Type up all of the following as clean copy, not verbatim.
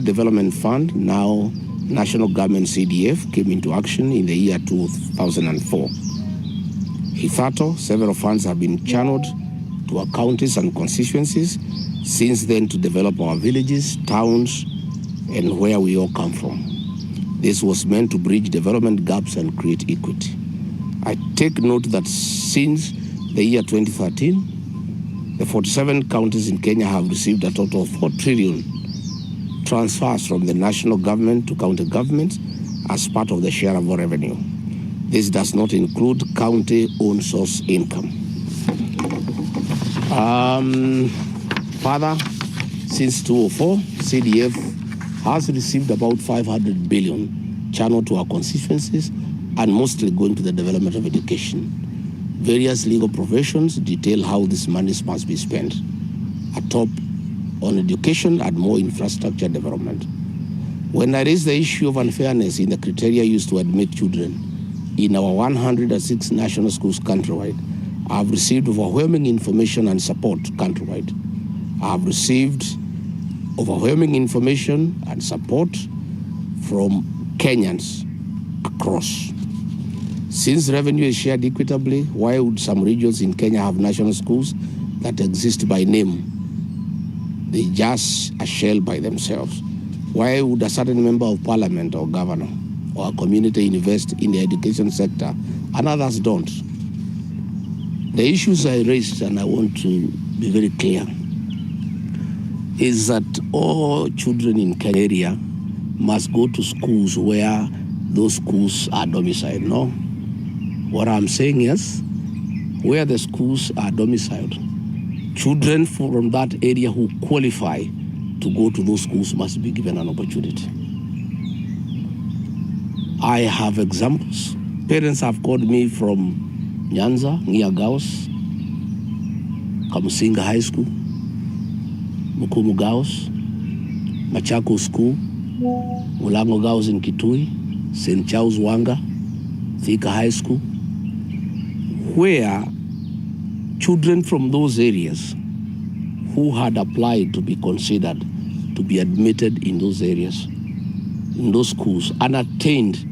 Development Fund, now National Government CDF, came into action in the year 2004. Hitherto, several funds have been channeled to our counties and constituencies since then to develop our villages, towns, and where we all come from. This was meant to bridge development gaps and create equity. I take note that since the year 2013, the 47 counties in Kenya have received a total of 4 trillion transfers from the national government to county governments as part of the shareable revenue. This does not include county-owned source income. Further, since 2004, CDF has received about 500 billion channeled to our constituencies and mostly going to the development of education. Various legal professions detail how these monies must be spent. Atop on education and more infrastructure development. When I raised the issue of unfairness in the criteria used to admit children in our 106 national schools countrywide, I have received overwhelming information and support countrywide. I have received overwhelming information and support from Kenyans across. Since revenue is shared equitably, why would some regions in Kenya have national schools that exist by name? They just a shell by themselves. Why would a certain member of parliament or governor or a community invest in the education sector and others don't? The issues I raised, and I want to be very clear, is that all children in Kenya area must go to schools where those schools are domiciled. No. What I'm saying is, where the schools are domiciled, children from that area who qualify to go to those schools must be given an opportunity. I have examples. Parents have called me from Nyanza, Gacahagua, Kamusinga High School, Mukumu Girls, Machako School, Mulango Girls in Kitui, St. Charles Wanga, Thika High School, where children from those areas who had applied to be considered to be admitted in those areas, in those schools, and attained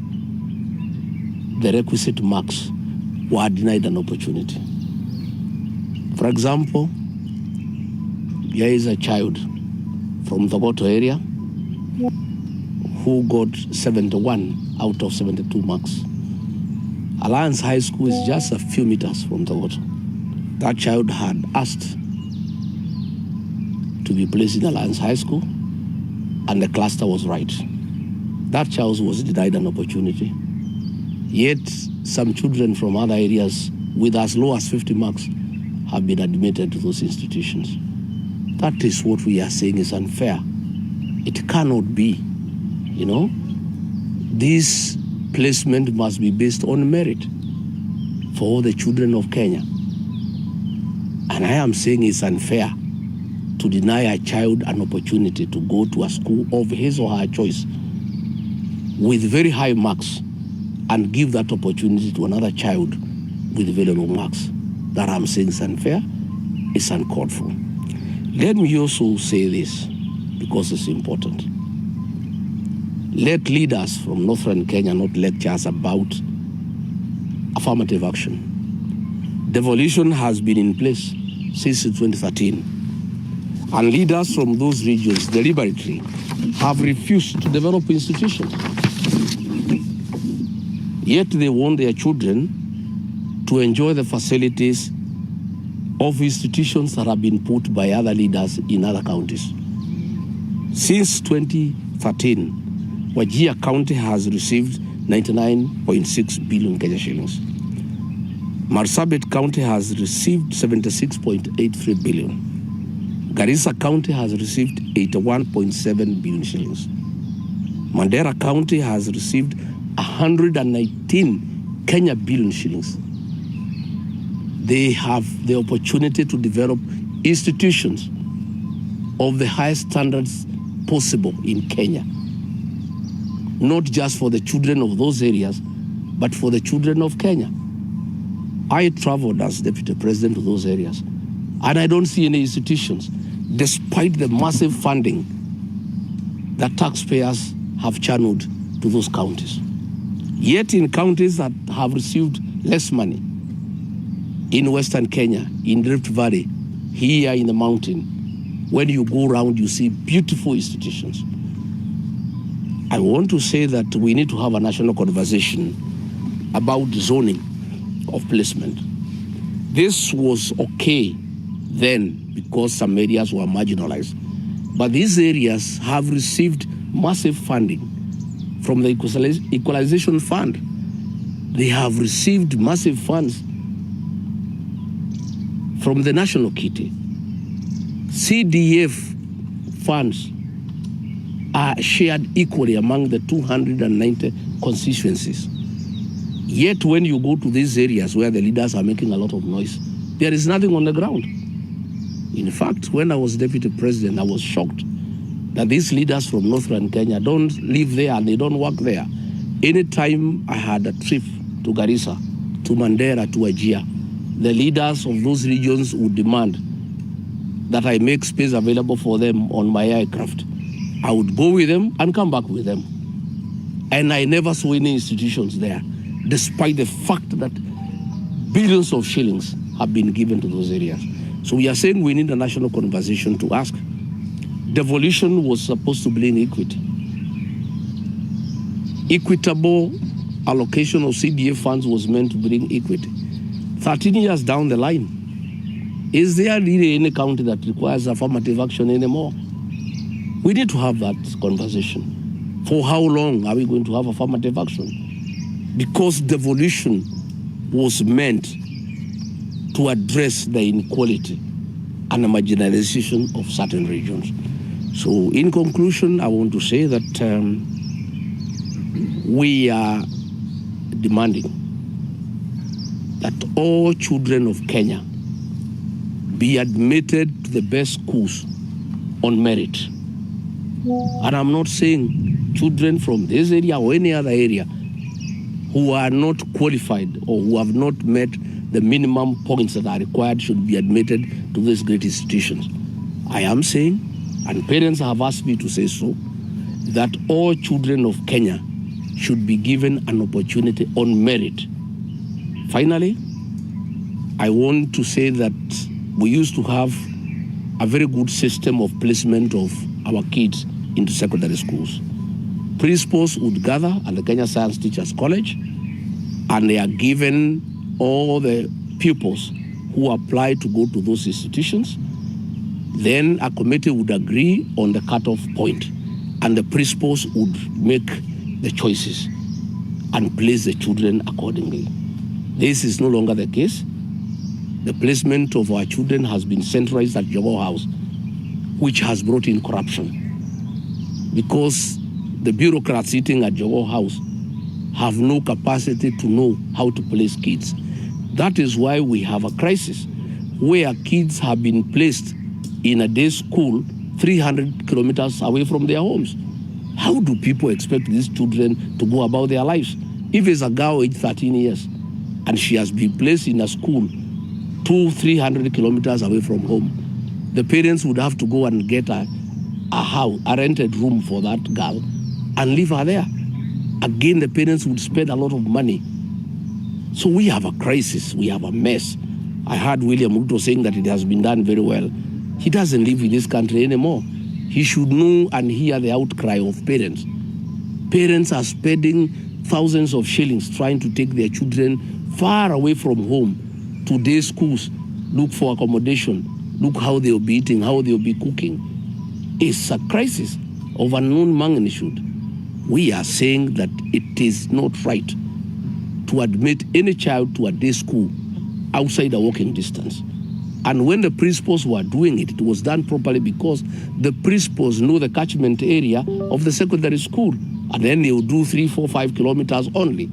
the requisite marks were denied an opportunity. For example, there is a child from the Goto area who got 71 out of 72 marks. Alliance High School is just a few meters from the Goto. That child had asked to be placed in Alliance High School, and the cluster was right. That child was denied an opportunity. Yet, some children from other areas with as low as 50 marks have been admitted to those institutions. That is what we are saying is unfair. It cannot be, you know. This placement must be based on merit for all the children of Kenya. And I am saying it's unfair to deny a child an opportunity to go to a school of his or her choice with very high marks and give that opportunity to another child with very low marks. That I'm saying is unfair, it's uncalled for. Let me also say this, because it's important. Let leaders from northern Kenya not lecture us about affirmative action. Devolution has been in place since 2013. And leaders from those regions deliberately have refused to develop institutions. Yet they want their children to enjoy the facilities of institutions that have been put by other leaders in other counties. Since 2013, Wajir County has received 99.6 billion Kenya shillings. Marsabit County has received 76.83 billion. Garissa County has received 81.7 billion shillings. Mandera County has received 119 Kenya billion shillings. They have the opportunity to develop institutions of the highest standards possible in Kenya. Not just for the children of those areas, but for the children of Kenya. I traveled as deputy president to those areas, and I don't see any institutions, despite the massive funding that taxpayers have channeled to those counties. Yet in counties that have received less money, in Western Kenya, in Rift Valley, here in the mountain, when you go around, you see beautiful institutions. I want to say that we need to have a national conversation about zoning of placement. This was okay then because some areas were marginalized. But these areas have received massive funding from the Equalization Fund. They have received massive funds from the National Kitty. CDF funds are shared equally among the 290 constituencies. Yet when you go to these areas where the leaders are making a lot of noise, there is nothing on the ground. In fact, when I was deputy president, I was shocked that these leaders from Northern Kenya don't live there and they don't work there. Anytime I had a trip to Garissa, to Mandera, to Wajir, the leaders of those regions would demand that I make space available for them on my aircraft. I would go with them and come back with them. And I never saw any institutions there, despite the fact that billions of shillings have been given to those areas. So we are saying we need a national conversation to ask. Devolution was supposed to bring equity. Equitable allocation of CDF funds was meant to bring equity. 13 years down the line, is there really any county that requires affirmative action anymore? We need to have that conversation. For how long are we going to have affirmative action? Because devolution was meant to address the inequality and the marginalization of certain regions. So in conclusion, I want to say that we are demanding that all children of Kenya be admitted to the best schools on merit. And I'm not saying children from this area or any other area who are not qualified or who have not met the minimum points that are required should be admitted to these great institutions. I am saying, and parents have asked me to say so, that all children of Kenya should be given an opportunity on merit. Finally, I want to say that we used to have a very good system of placement of our kids into secondary schools. Principals would gather at the Kenya Science Teachers College, and they are given all the pupils who apply to go to those institutions. Then a committee would agree on the cutoff point, and the principals would make the choices and place the children accordingly. This is no longer the case. The placement of our children has been centralized at Jogoo House, which has brought in corruption, because the bureaucrats sitting at Jogoo House have no capacity to know how to place kids. That is why we have a crisis where kids have been placed in a day school 300 kilometers away from their homes. How do people expect these children to go about their lives? If it's a girl aged 13 years and she has been placed in a school 200-300 kilometers away from home, the parents would have to go and get a house, a rented room for that girl and leave her there. Again, the parents would spend a lot of money. So we have a crisis, we have a mess. I heard William Ruto saying that it has been done very well. He doesn't live in this country anymore. He should know and hear the outcry of parents. Parents are spending thousands of shillings trying to take their children far away from home to day schools, look for accommodation, look how they'll be eating, how they'll be cooking. It's a crisis of unknown magnitude. We are saying that it is not right to admit any child to a day school outside a walking distance. And when the principals were doing it, it was done properly because the principals know the catchment area of the secondary school. And then they will do 3, 4, 5 kilometers only.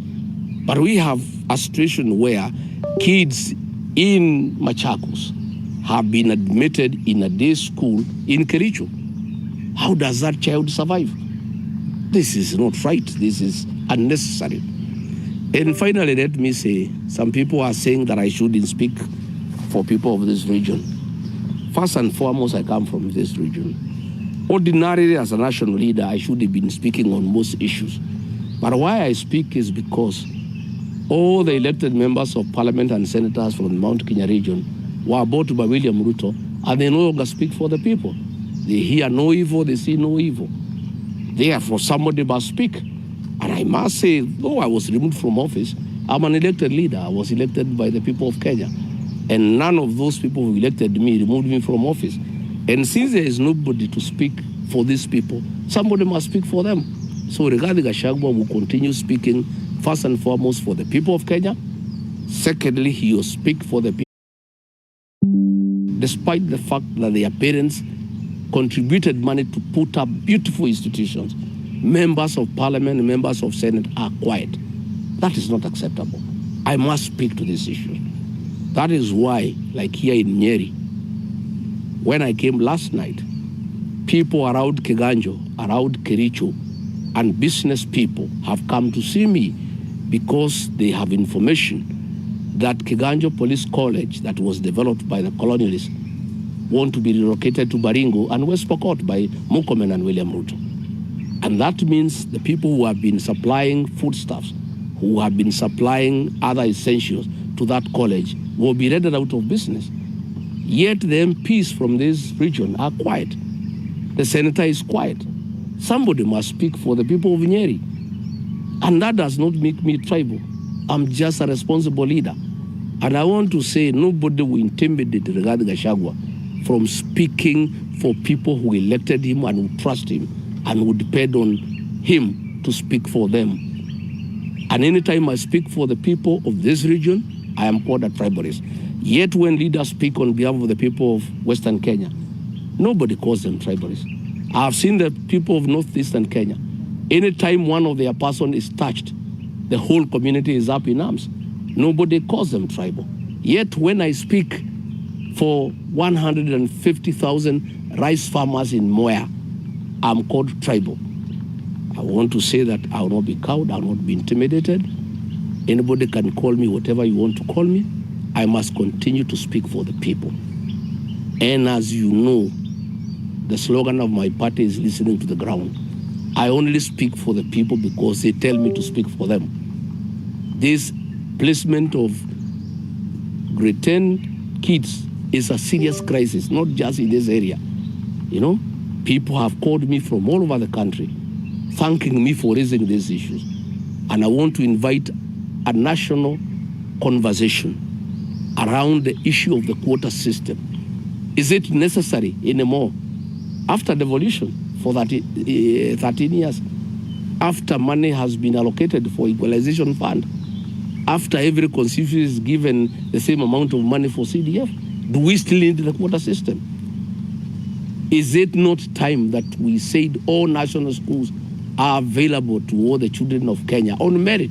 But we have a situation where kids in Machakos have been admitted in a day school in Kericho. How does that child survive? This is not right. This is unnecessary. And finally, let me say, some people are saying that I shouldn't speak for people of this region. First and foremost, I come from this region. Ordinarily, as a national leader, I should have been speaking on most issues. But why I speak is because all the elected members of parliament and senators from the Mount Kenya region were bought by William Ruto, and they no longer speak for the people. They hear no evil, they see no evil. Therefore, somebody must speak. And I must say, though I was removed from office, I'm an elected leader. I was elected by the people of Kenya. And none of those people who elected me removed me from office. And since there is nobody to speak for these people, somebody must speak for them. So regarding Gacahagua will continue speaking first and foremost for the people of Kenya. Secondly, he will speak for the people. Despite the fact that their parents contributed money to put up beautiful institutions, members of parliament and members of senate are quiet. That is not acceptable. I must speak to this issue. That is why, like here in Nyeri, when I came last night, people around Kiganjo, around Kericho, and business people have come to see me because they have information that Kiganjo Police College that was developed by the colonialists want to be relocated to Baringo and West Pokot by Murkomen and William Ruto. And that means the people who have been supplying foodstuffs, who have been supplying other essentials to that college will be rendered out of business. Yet the MPs from this region are quiet. The senator is quiet. Somebody must speak for the people of Nyeri. And that does not make me tribal. I'm just a responsible leader. And I want to say nobody will intimidate regarding Gacahagua from speaking for people who elected him and who trust him and who depend on him to speak for them. And anytime I speak for the people of this region, I am called a tribalist. Yet when leaders speak on behalf of the people of Western Kenya, nobody calls them tribalists. I have seen the people of Northeastern Kenya. Anytime one of their person is touched, the whole community is up in arms. Nobody calls them tribal. Yet when I speak for 150,000 rice farmers in Moya, I'm called tribal. I want to say that I will not be cowed, I will not be intimidated. Anybody can call me whatever you want to call me. I must continue to speak for the people. And as you know, the slogan of my party is listening to the ground. I only speak for the people because they tell me to speak for them. This placement of grade 10 kids is a serious crisis, not just in this area. You know, people have called me from all over the country, thanking me for raising these issues. And I want to invite a national conversation around the issue of the quota system. Is it necessary anymore? After devolution for 13 years, after money has been allocated for equalization fund, after every constituency is given the same amount of money for CDF, do we still need the quota system? Is it not time that we said all national schools are available to all the children of Kenya on merit?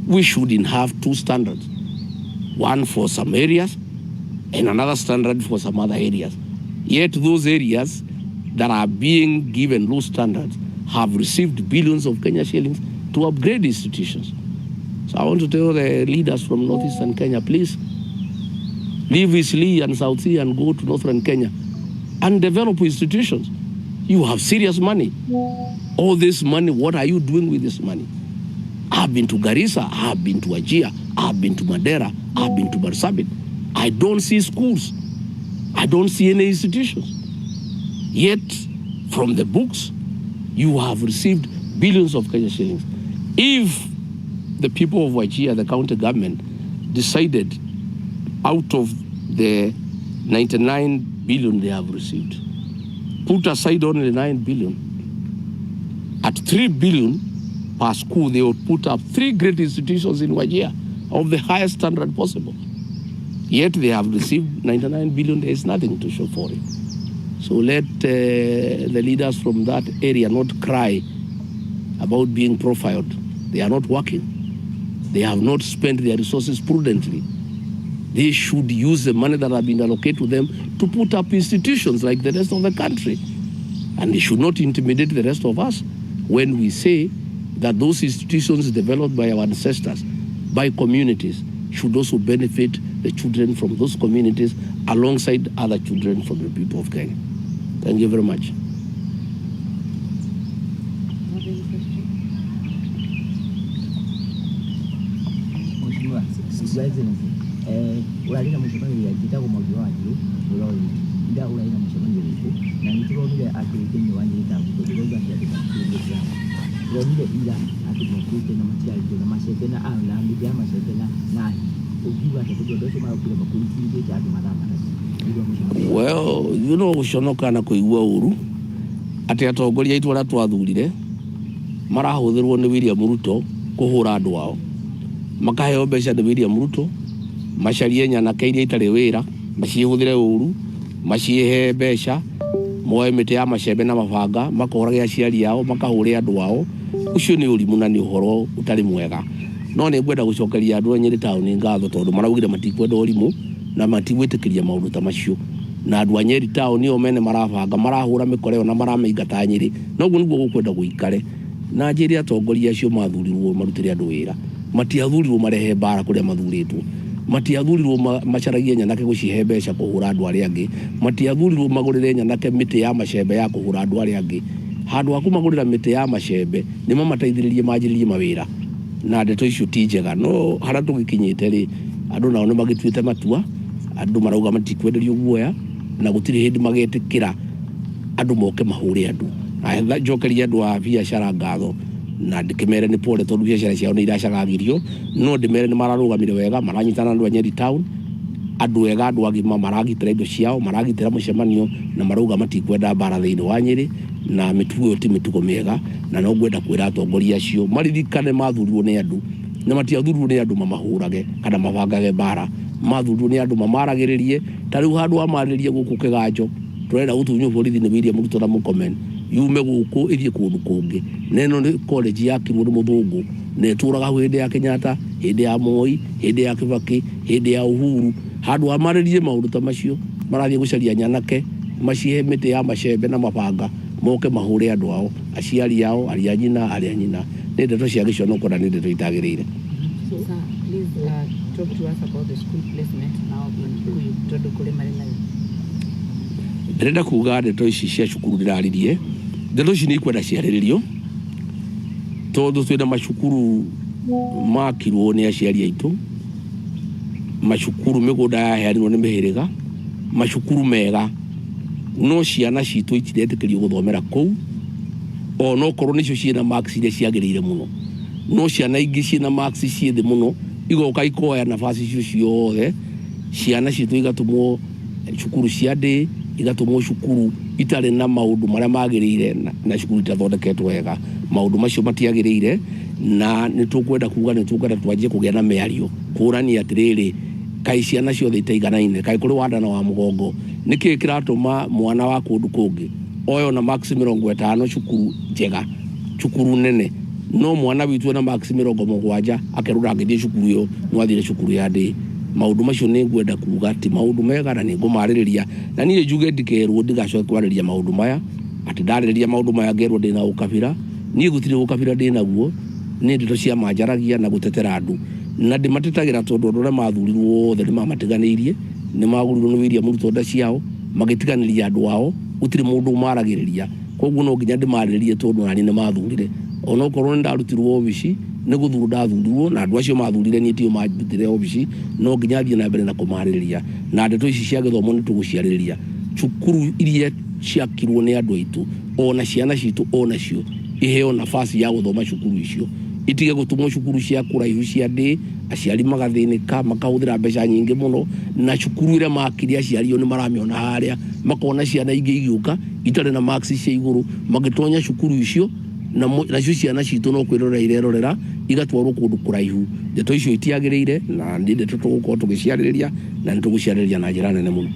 We shouldn't have two standards, one for some areas and another standard for some other areas. Yet those areas that are being given low standards have received billions of Kenya shillings to upgrade institutions. So I want to tell the leaders from Northeastern Kenya, please leave East Lee and South Sea and go to Northern Kenya and develop institutions. You have serious money. All this money, what are you doing with this money? I've been to Garissa, I've been to Wajir, I've been to Mandera, I've been to Marsabit. I don't see schools. I don't see any institutions. Yet, from the books, you have received billions of Kenya shillings. If the people of Wajir, the county government, decided out of the 99 billion they have received, put aside only 9 billion, at 3 billion per school, they would put up 3 great institutions in Wajir of the highest standard possible. Yet they have received 99 billion, there is nothing to show for it. So let the leaders from that area not cry about being profiled. They are not working. They have not spent their resources prudently. They should use the money that have been allocated to them to put up institutions like the rest of the country. And they should not intimidate the rest of us when we say that those institutions developed by our ancestors, by communities, should also benefit the children from those communities alongside other children from the people of Kenya. Thank you very much. Urarira mushimani yagita ku mugwi wanyu urori nda urarira mushimani wiko na nituronire akirikeni wanyu itambuko biroga cyadika kugira urarire ira akirikeni na matiari na mashekena ala mbija mashekena na ukiwa takudodo mara kule makuliti cyadi madama. Well, you know ushonoka na kuigua uru ati atongoria itu ara twathurire marahuthirwo ni William Ruto kuhura andu ao makaheo mbeca ni William Ruto macarie nyanake iria itari wira macihuthire uru macihe mbeca moe mite ya macembe na mabanga makorage aciari ao makahure andu ao. Ucio ni urimu na ni uhoro utari mwega, no ni ngwenda gucokeria andu a Nyeri town ngatho tondu maraugire matikwenda urimu na matigwitikiria maundu ta macio, na andu a Nyeri town ni o mene marabanga marahura mikoreo na maramaingata Nyeri, noguo niguo gukwenda guikare na njiri atongoria acio mathurirwo marutire andu wira, matiathurirwo marehe bara kuria mathuritwo, matiathurirwo macaragie nyanake gucihe mbeca kuhura andu aria angi, matiathurirwo magurire nyanake miti ya macembe ya kuhura andu aria angi. Handu aku magurira miti ya macembe ni mamateithiririe manjiririe mawira na ndeto icio ti njega. No hara tugikinyite ri andu nao ni magituite matua, andu marauga matikwenderio guoya na gutiri hindi magetikira andu moke mahure andu. Na njokeria andu a biacara ngatho na ndikimere ni pole tondu biacara ciao ni iracagagirio, no ndimere ni mararugamire wega, maranyitana andu a Nyeri town, andu ega, andu agima maragitira indo ciao, maragitira mucemanio na marauga matikwenda bara thiini wa Nyeri na mitugo ti mitugo miega, na no ngwenda kwira atongoria acio maririkane mathurirwo ni andu na matiathurirwo ni andu mamahurage kana mabangage bara, mathurirwo ni andu mamaragiririe. Tariu handu amaririe guku kiganjo turenda gutunyo borithi ni William Ruto na Mukomen yume guku ithie kundu kungi. Neno ni college yakirwo ni muthungu ne turaga hindi ya Kenyatta, hindi ya Moi, hindi ya Kibaki, hindi ya Uhuru. Handu amaririe maundu ta macio marathie gucaria nyanake macihe miti ya macembe na mabanga moke mahure andu ao, aciari ao, aria nyina ni ndeto cia giconoko na ni ndeto itagirire. So please talk to us about the school placement now in Todo kule Marinayo. Ndenda kuga ndeto ici cia cukuru ndiraririe, ndeto ici ni ikwenda ciariririo tondu twina macukuru makirwo ni aciari aitu, macukuru migunda yaheanirwo ni mihiriga, macukuru mega, no ciana citu itiretĩkĩrio guthomera kuu ono korwo nicio ciina marks iria ciagĩrĩire muno, no ciana ingĩ ciina marks ciĩthĩ muno igoka ikoya nafasi icio ciothe, ciana citu igatumwo cukuru cia ndĩ, igatumwo cukuru itarĩ na maundu maria magĩrĩire na cukuru itathondeketwo wega. Maundu macio matiagĩrĩire na nitukwenda kuga nitukwenda twanjie kugĩa na mĩario kũrania atirĩrĩ, kai ciana ciothe itaiganaine, kai kuri wandana wa mugongo niki kiratuma mwana wa kundu kungi oyo na marks 50 cukuru njega, cukuru nene, no mwana witu na marks 70 akerura ngithie cukuru yo mwathire cukuru ya ndĩ. Maundu macio ni ngwenda kuga ti maundu mega na ni ngumariria, na niĩ njuge ndikerwo ndigacoke kwarĩria maundu maya ati ndarĩria maundu maya ngerwo ndina ukabira. Niĩ gutire ukabira ndinaguo, ni ndeto cia manjaragia na gutetera andu na ndimatetagira tondu andu aria mathurirwo othe ni mamatiganĩirie, ni magurirwo ni William Ruto nda ciao magitiganĩria andu ao, gutire mundu maragĩrĩria. Koguo no nginya ndimarĩrie tondu nani ni mathurire, ona okorwo ni ndarutirwo obici ni guthuru ndathurirwo na andu acio mathurire ni tio majutire obici, no nginya thie na mbere na kumarĩrĩria. Na ndeto ici cia githomo ni tuguciarĩrĩria cukuru iria ciakirwo ni andu aitu, ona ciana citu ona cio iheo nafasi ya guthoma cukuru icio, itige gutumwo cukuru cia kuraihu cia ndĩ, aciari magathinika makahuthira mbeca nyingi muno, na cukuru iria makiri aciari ni maramiona haria makona ciana ingĩ igĩuka itarĩ na marks cia iguru magĩtonya cukuru icio na cio ciana citu no kwirorera irerorera igatwarwo kundu kuraihu. Ndeto icio itiagĩrĩire na ndi ndeto tũgũkorwo tũgĩciarĩrĩria na nĩ tũgũciarĩrĩria na njĩra nene muno.